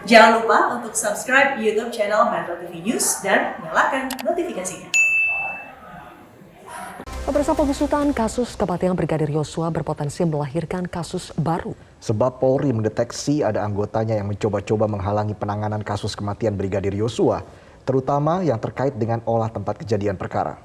Jangan lupa untuk subscribe YouTube channel Metro TV News dan nyalakan notifikasinya. Pemirsa, pengusutan kasus kematian Brigadir Yosua berpotensi melahirkan kasus baru. Sebab Polri mendeteksi ada anggotanya yang mencoba-coba menghalangi penanganan kasus kematian Brigadir Yosua, terutama yang terkait dengan olah tempat kejadian perkara.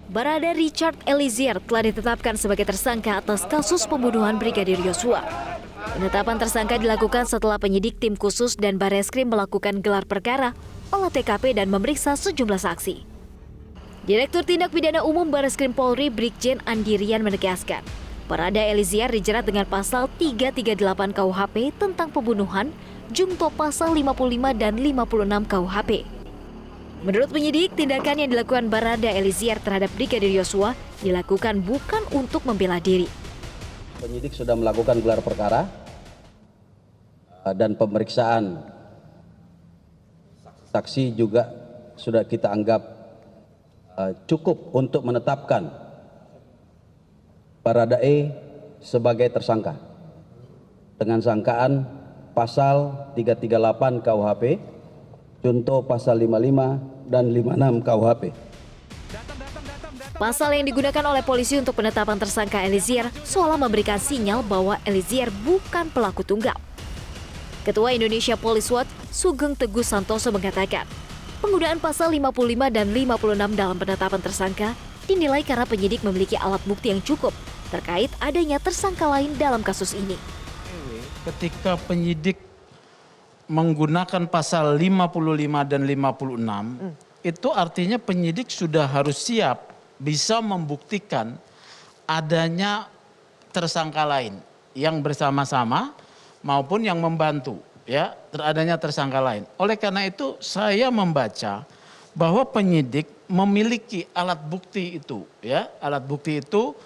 Barada Richard Eliezer telah ditetapkan sebagai tersangka atas kasus pembunuhan Brigadir Yosua. Penetapan tersangka dilakukan setelah penyidik tim khusus dan Bareskrim melakukan gelar perkara, olah TKP dan memeriksa sejumlah saksi. Direktur Tindak Pidana Umum Bareskrim Polri Brigjen Andirian menegaskan, Barada Eliezer dijerat dengan pasal 338 KUHP tentang pembunuhan, jungto pasal 55 dan 56 KUHP. Menurut penyidik, tindakan yang dilakukan Barada Eliezer terhadap Brigadir Yosua dilakukan bukan untuk membela diri. Penyidik sudah melakukan gelar perkara dan pemeriksaan saksi juga sudah kita anggap cukup untuk menetapkan Barada E sebagai tersangka dengan sangkaan pasal 338 KUHP, contoh pasal 55 dan 56 KUHP. Pasal yang digunakan oleh polisi untuk penetapan tersangka Eliezer seolah memberikan sinyal bahwa Eliezer bukan pelaku tunggal. Ketua Indonesia Police Watch Sugeng Teguh Santoso mengatakan, penggunaan pasal 55 dan 56 dalam penetapan tersangka dinilai karena penyidik memiliki alat bukti yang cukup terkait adanya tersangka lain dalam kasus ini. Ketika penyidik menggunakan pasal 55 dan 56, itu artinya penyidik sudah harus siap bisa membuktikan adanya tersangka lain yang bersama-sama maupun yang membantu, ya, adanya tersangka lain. Oleh karena itu saya membaca bahwa penyidik memiliki alat bukti itu, ya, alat bukti itu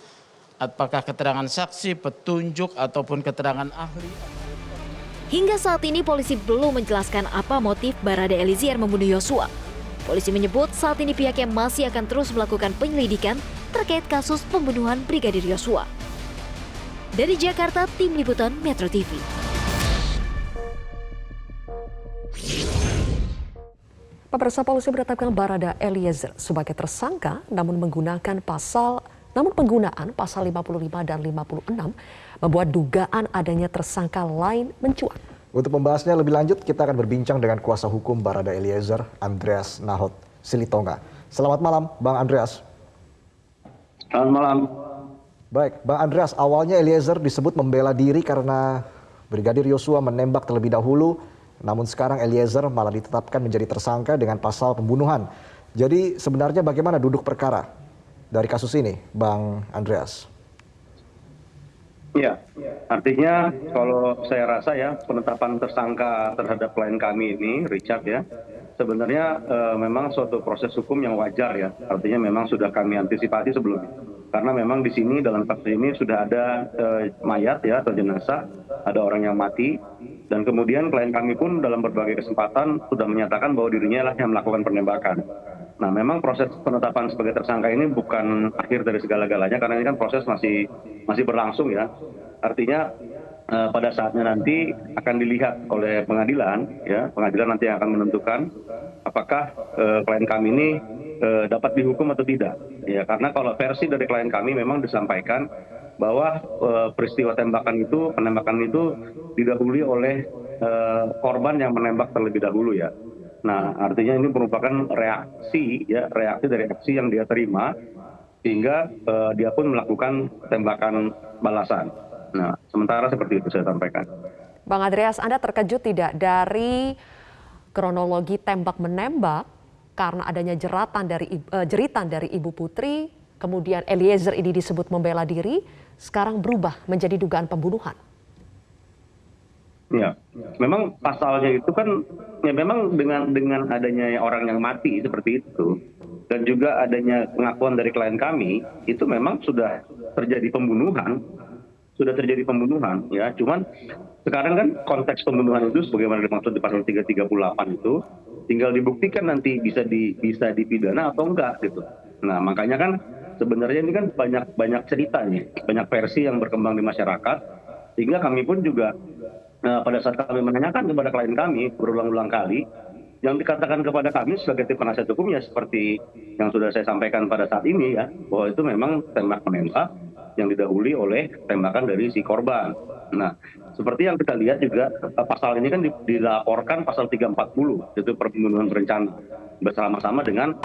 apakah keterangan saksi, petunjuk ataupun keterangan ahli. Hingga saat ini polisi belum menjelaskan apa motif Barada Eliezer membunuh Yosua. Polisi menyebut saat ini pihaknya masih akan terus melakukan penyelidikan terkait kasus pembunuhan Brigadir Yosua. Dari Jakarta, Tim Liputan Metro TV. Pemirsa, polisi menetapkan Barada Eliezer sebagai tersangka namun penggunaan pasal 55 dan 56 membuat dugaan adanya tersangka lain mencuat. Untuk membahasnya lebih lanjut, kita akan berbincang dengan kuasa hukum Barada Eliezer, Andreas Nahot Silitonga. Selamat malam, Bang Andreas. Selamat malam. Baik, Bang Andreas, awalnya Eliezer disebut membela diri karena Brigadir Yosua menembak terlebih dahulu, namun sekarang Eliezer malah ditetapkan menjadi tersangka dengan pasal pembunuhan. Jadi sebenarnya bagaimana duduk perkara dari kasus ini, Bang Andreas? Ya, artinya kalau saya rasa ya penetapan tersangka terhadap klien kami ini, Richard ya, sebenarnya memang suatu proses hukum yang wajar ya. Artinya memang sudah kami antisipasi sebelumnya. Karena memang di sini dalam kasus ini sudah ada mayat ya atau jenazah, ada orang yang mati, dan kemudian klien kami pun dalam berbagai kesempatan sudah menyatakan bahwa dirinya lah yang melakukan penembakan. Nah, memang proses penetapan sebagai tersangka ini bukan akhir dari segala-galanya karena ini kan proses masih berlangsung ya. Artinya pada saatnya nanti akan dilihat oleh pengadilan ya, pengadilan nanti akan menentukan apakah klien kami ini dapat dihukum atau tidak. Ya, karena kalau versi dari klien kami memang disampaikan bahwa peristiwa penembakan itu didahului oleh korban yang menembak terlebih dahulu ya. Nah, artinya ini merupakan reaksi dari aksi yang dia terima sehingga dia pun melakukan tembakan balasan. Nah, sementara seperti itu saya sampaikan. Bang Andreas, Anda terkejut tidak dari kronologi tembak-menembak karena adanya jeritan dari Ibu Putri, kemudian Eliezer ini disebut membela diri, sekarang berubah menjadi dugaan pembunuhan? Ya, memang pasalnya itu kan ya memang dengan adanya orang yang mati seperti itu dan juga adanya pengakuan dari klien kami itu memang sudah terjadi pembunuhan ya. Cuman sekarang kan konteks pembunuhan itu sebagaimana dimaksud di pasal 338 itu tinggal dibuktikan nanti bisa dipidana atau enggak gitu. Nah, makanya kan sebenarnya ini kan banyak cerita nih, banyak versi yang berkembang di masyarakat, sehingga kami pun juga pada saat kami menanyakan kepada klien kami berulang-ulang kali, yang dikatakan kepada kami sebagai tim penasihat hukum ya seperti yang sudah saya sampaikan pada saat ini ya, bahwa itu memang tembak menembak yang didahului oleh tembakan dari si korban. Nah, seperti yang kita lihat juga pasal ini kan dilaporkan pasal 340, yaitu pembunuhan berencana bersama-sama dengan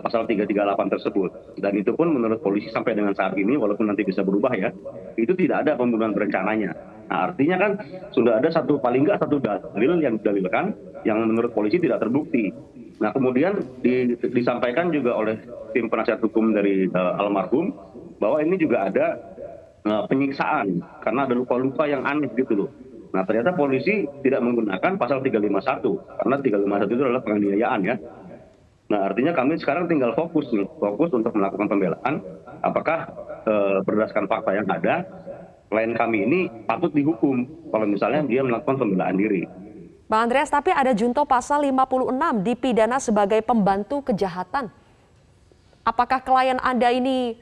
pasal 338 tersebut. Dan itu pun menurut polisi sampai dengan saat ini, walaupun nanti bisa berubah ya, itu tidak ada pembunuhan berencananya. Nah, artinya kan sudah ada paling nggak satu dalil yang didalilkan yang menurut polisi tidak terbukti. Nah, kemudian disampaikan juga oleh tim penasihat hukum dari almarhum bahwa ini juga ada penyiksaan karena ada luka-luka yang aneh gitu loh. Nah, ternyata polisi tidak menggunakan pasal 351 karena 351 itu adalah penganiayaan ya. Nah, artinya kami sekarang tinggal fokus untuk melakukan pembelaan apakah berdasarkan fakta yang ada klien kami ini patut dihukum kalau misalnya dia melakukan pembelaan diri. Bang Andreas, tapi ada junto pasal 56 dipidana sebagai pembantu kejahatan. Apakah klien Anda ini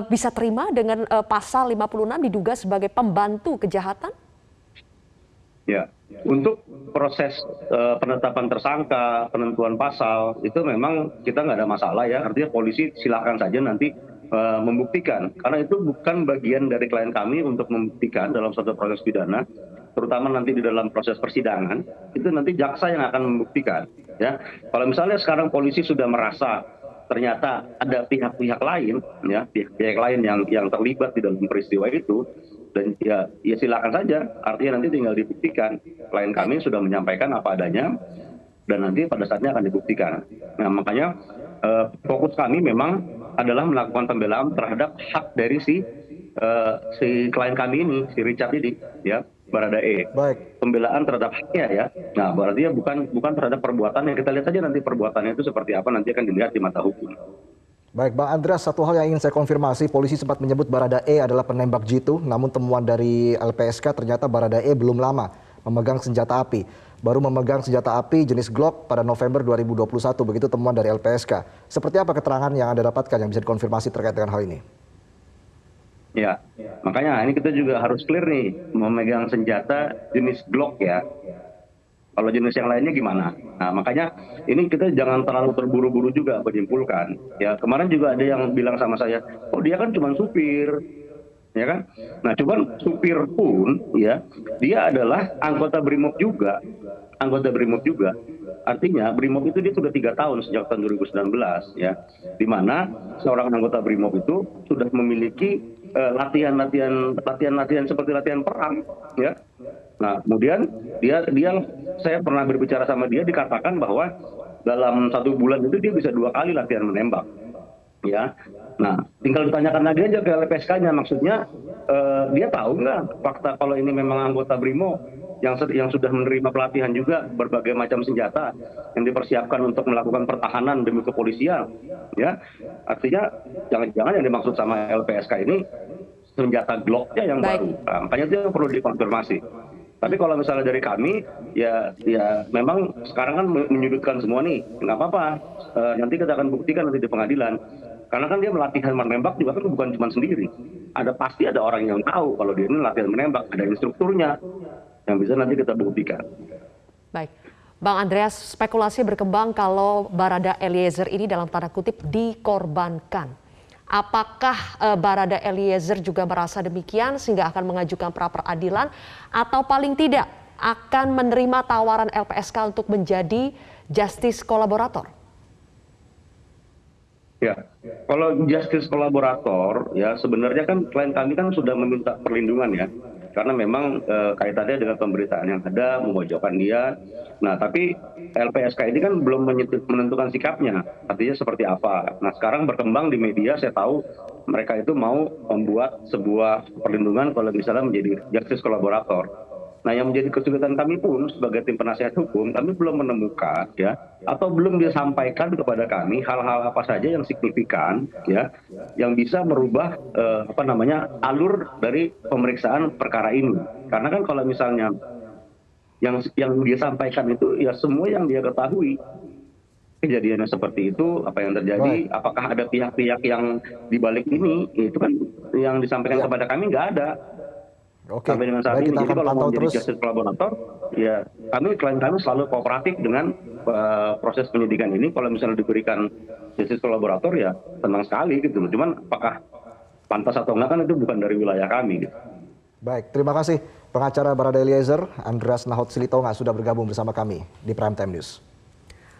bisa terima dengan pasal 56 diduga sebagai pembantu kejahatan? Ya, untuk proses penetapan tersangka, penentuan pasal itu memang kita nggak ada masalah ya. Artinya polisi silakan saja nanti membuktikan, karena itu bukan bagian dari klien kami untuk membuktikan dalam suatu proses pidana, terutama nanti di dalam proses persidangan itu nanti jaksa yang akan membuktikan. Ya, kalau misalnya sekarang polisi sudah merasa ternyata ada pihak-pihak lain, ya pihak lain yang terlibat di dalam peristiwa itu, dan ya silakan saja. Artinya nanti tinggal dibuktikan. Klien kami sudah menyampaikan apa adanya, dan nanti pada saatnya akan dibuktikan. Nah, makanya fokus kami memang adalah melakukan pembelaan terhadap hak dari si klien kami ini, si Richard ini, ya. Baradae. Baik. Pembelaan terhadap haknya ya. Nah, berarti bukan terhadap perbuatannya. Kita lihat saja nanti perbuatannya itu seperti apa, nanti akan dilihat di mata hukum. Baik, Bang Andreas, satu hal yang ingin saya konfirmasi, polisi sempat menyebut Baradae adalah penembak jitu, namun temuan dari LPSK ternyata Baradae belum lama memegang senjata api. Baru memegang senjata api jenis Glock pada November 2021, begitu temuan dari LPSK. Seperti apa keterangan yang Anda dapatkan yang bisa dikonfirmasi terkait dengan hal ini? Ya, makanya ini kita juga harus clear nih, memegang senjata jenis Glock ya. Kalau jenis yang lainnya gimana? Nah, makanya ini kita jangan terlalu terburu-buru juga menyimpulkan. Ya, kemarin juga ada yang bilang sama saya, oh dia kan cuma supir, ya kan? Nah, cuman supir pun ya, dia adalah anggota BRIMOB juga. Artinya BRIMOB itu dia sudah 3 tahun sejak tahun 2019 ya, di mana seorang anggota BRIMOB itu sudah memiliki latihan seperti latihan perang ya. Nah, kemudian saya pernah berbicara sama dia, dikatakan bahwa dalam 1 bulan itu dia bisa 2 kali latihan menembak ya. Nah, tinggal ditanyakan lagi aja ke LPSK-nya, maksudnya dia tahu nggak fakta kalau ini memang anggota BRIMOB yang sudah menerima pelatihan juga berbagai macam senjata yang dipersiapkan untuk melakukan pertahanan demi kepolisian ya. Artinya jangan-jangan yang dimaksud sama LPSK ini senjata Glock-nya yang baru. Nah, makanya itu yang perlu dikonfirmasi. Tapi kalau misalnya dari kami ya memang sekarang kan menyudutkan semua nih, nggak apa-apa, nanti kita akan buktikan nanti di pengadilan. Karena kan dia latihan menembak juga kan bukan cuma sendiri, pasti ada orang yang tahu kalau dia ini latihan menembak, ada instrukturnya yang bisa nanti kita buktikan. Baik, Bang Andreas, spekulasi berkembang kalau Barada Eliezer ini dalam tanda kutip dikorbankan. Apakah Barada Eliezer juga merasa demikian sehingga akan mengajukan pra peradilan atau paling tidak akan menerima tawaran LPSK untuk menjadi justice kolaborator? Ya, kalau justice kolaborator ya sebenarnya kan klien kami kan sudah meminta perlindungan ya. Karena memang kaitannya dengan pemberitaan yang ada, memojokkan dia. Nah, tapi LPSK ini kan belum menentukan sikapnya, artinya seperti apa. Nah, sekarang berkembang di media, saya tahu mereka itu mau membuat sebuah perlindungan kalau misalnya menjadi justice kolaborator. Nah, yang menjadi kesulitan kami pun sebagai tim penasihat hukum, kami belum menemukan ya, atau belum disampaikan kepada kami hal-hal apa saja yang signifikan ya, yang bisa merubah alur dari pemeriksaan perkara ini. Karena kan kalau misalnya yang dia sampaikan itu ya semua yang dia ketahui, kejadiannya seperti itu, apa yang terjadi, apakah ada pihak-pihak yang dibalik ini, itu kan yang disampaikan kepada kami nggak ada. Oke, Sampai dengan saat baik, ini. kita Jadi akan kalau pantau mau jadi terus. justice collaborator, ya klien kami selalu kooperatif dengan proses penyidikan ini. Kalau misalnya diberikan justice collaborator, ya senang sekali gitu. Cuman apakah pantas atau enggak kan itu bukan dari wilayah kami. Gitu. Baik, terima kasih pengacara Barada Eliezer, Andreas Nahot Silitonga sudah bergabung bersama kami di Prime Time News.